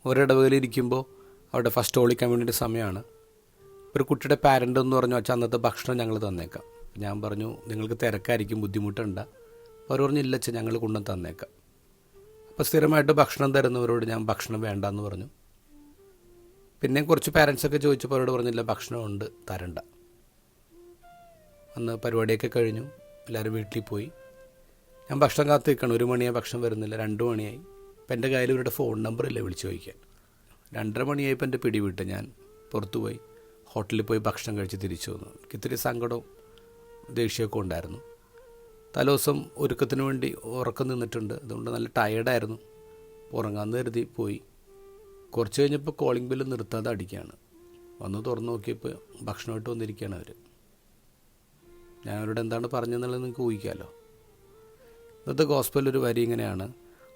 ഒരിടവേളിയിരിക്കുമ്പോൾ അവിടെ first holy community സമയമാണ്. ഒരു കുട്ടിയുടെ പാരൻ്റ് എന്ന് പറഞ്ഞു വെച്ചാൽ അന്നത്തെ ഭക്ഷണം ഞങ്ങൾ തന്നേക്കാം. ഞാൻ പറഞ്ഞു നിങ്ങൾക്ക് തിരക്കായിരിക്കും, ബുദ്ധിമുട്ടുണ്ട്. അവർ പറഞ്ഞു ഇല്ല അച്ഛാ, ഞങ്ങൾ കൊണ്ടുവന്ന് തന്നേക്കാം. അപ്പോൾ സ്ഥിരമായിട്ട് ഭക്ഷണം തരുന്നവരോട് ഞാൻ ഭക്ഷണം വേണ്ടെന്ന് പറഞ്ഞു. പിന്നെ കുറച്ച് പാരൻസൊക്കെ ചോദിച്ചപ്പോൾ അവരോട് പറഞ്ഞില്ല, ഭക്ഷണമുണ്ട്, തരണ്ട. അന്ന് പരിപാടിയൊക്കെ കഴിഞ്ഞു, എല്ലാവരും വീട്ടിൽ പോയി. ഞാൻ ഭക്ഷണം കാത്ത് നിൽക്കണം. 1 മണിയായി, ഭക്ഷണം വരുന്നില്ല. 2 മണിയായി. ഇപ്പം എൻ്റെ കയ്യിൽ ഇവരുടെ ഫോൺ നമ്പറില്ല വിളിച്ച് ചോദിക്കാൻ. 2:30 മണിയായപ്പോൾ എൻ്റെ പിടിവിട്ട് ഞാൻ പുറത്തു പോയി ഹോട്ടലിൽ പോയി ഭക്ഷണം കഴിച്ച് തിരിച്ചു വന്നു. എനിക്ക് ഇത്തിരി സങ്കടവും ദേഷ്യമൊക്കെ ഉണ്ടായിരുന്നു. തലേദിവസം ഒരുക്കത്തിന് വേണ്ടി ഉറക്കം നിന്നിട്ടുണ്ട്, അതുകൊണ്ട് നല്ല ടയേർഡായിരുന്നു. ഉറങ്ങാമെന്ന് കരുതി പോയി. കുറച്ച് കഴിഞ്ഞപ്പോൾ കോളിംഗ് ബെല്ല് നിർത്താതെ അടിക്കുകയാണ്. വന്ന് തുറന്ന് നോക്കിയപ്പോൾ ഭക്ഷണമായിട്ട് വന്നിരിക്കുകയാണ് അവർ. ഞാൻ അവരോട് എന്താണ് പറഞ്ഞതെന്നുള്ളത് നിങ്ങൾക്ക് ഊഹിക്കാമല്ലോ. ഇന്നത്തെ ഗോസ്പലിലൊരു വരി ഇങ്ങനെയാണ്: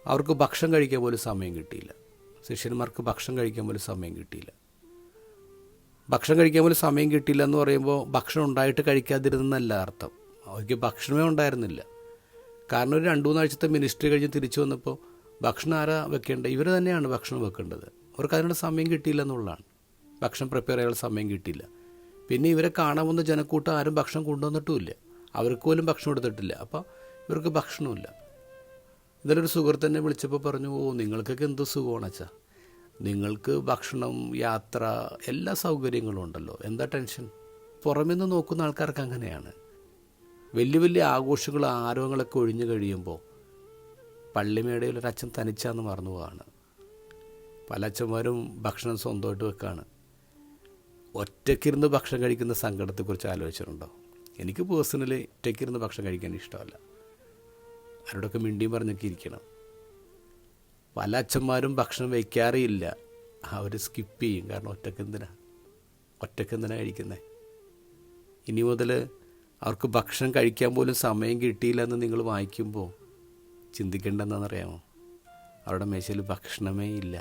അവർക്ക് ഭക്ഷണം കഴിക്കാൻ പോലും സമയം കിട്ടിയില്ല. ശിഷ്യന്മാർക്ക് ഭക്ഷണം കഴിക്കാൻ പോലും സമയം കിട്ടിയില്ല. ഭക്ഷണം കഴിക്കാൻ പോലും സമയം കിട്ടിയില്ല എന്ന് പറയുമ്പോൾ ഭക്ഷണം ഉണ്ടായിട്ട് കഴിക്കാതിരുന്നല്ല അർത്ഥം. അവർക്ക് ഭക്ഷണമേ ഉണ്ടായിരുന്നില്ല. കാരണം ഒരു 2-3 ആഴ്ചത്തെ മിനിസ്ട്രി കഴിഞ്ഞ് തിരിച്ചു വന്നപ്പോൾ ഭക്ഷണം ആരാ വെക്കേണ്ടത്? ഇവർ തന്നെയാണ് ഭക്ഷണം വെക്കേണ്ടത്. അവർക്ക് അതിനുള്ള സമയം കിട്ടിയില്ല എന്നുള്ളതാണ്. ഭക്ഷണം പ്രിപ്പയർ ചെയ്യാനുള്ള സമയം കിട്ടിയില്ല. പിന്നെ ഇവരെ കാണാൻ വന്ന ജനക്കൂട്ടം ആരും ഭക്ഷണം കൊണ്ടുവന്നിട്ടുമില്ല. അവർക്ക് പോലും ഭക്ഷണം കൊടുത്തിട്ടില്ല. അപ്പോൾ ഇവർക്ക് ഭക്ഷണമില്ല. ഇന്നലൊരു സുഹൃത്ത് എന്നെ വിളിച്ചപ്പോൾ പറഞ്ഞു, നിങ്ങൾക്കൊക്കെ എന്ത് സുഖമാണ് അച്ഛാ, നിങ്ങൾക്ക് ഭക്ഷണം, യാത്ര, എല്ലാ സൗകര്യങ്ങളും ഉണ്ടല്ലോ, എന്താ ടെൻഷൻ? പുറമേ നിന്ന് നോക്കുന്ന ആൾക്കാർക്ക് അങ്ങനെയാണ്. വലിയ വലിയ ആഘോഷങ്ങളും ആരവങ്ങളൊക്കെ ഒഴിഞ്ഞു കഴിയുമ്പോൾ പള്ളിമേടയിൽ ഒരച്ഛൻ തനിച്ചാന്ന് മറന്നു പോവാണ്. പല അച്ഛന്മാരും ഭക്ഷണം സ്വന്തമായിട്ട് വെക്കാണ്. ഒറ്റയ്ക്കിരുന്ന് ഭക്ഷണം കഴിക്കുന്ന സങ്കടത്തെക്കുറിച്ച് ആലോചിച്ചിട്ടുണ്ടോ? എനിക്ക് പേഴ്സണലി ഒറ്റയ്ക്കിരുന്ന് ഭക്ഷണം കഴിക്കാൻ ഇഷ്ടമല്ല. അവരോടൊക്കെ മിണ്ടിയും പറഞ്ഞൊക്കെ ഇരിക്കണം. പല അച്ഛന്മാരും ഭക്ഷണം വയ്ക്കാറില്ല, അവർ സ്കിപ്പ് ചെയ്യും. കാരണം ഒറ്റയ്ക്കെന്തിനാണ് കഴിക്കുന്നത്? ഇനി മുതൽ അവർക്ക് ഭക്ഷണം കഴിക്കാൻ പോലും സമയം കിട്ടിയില്ല എന്ന് നിങ്ങൾ വായിക്കുമ്പോൾ ചിന്തിക്കേണ്ടതെന്നറിയാമോ? അവരുടെ മേശയിൽ ഭക്ഷണമേ ഇല്ല.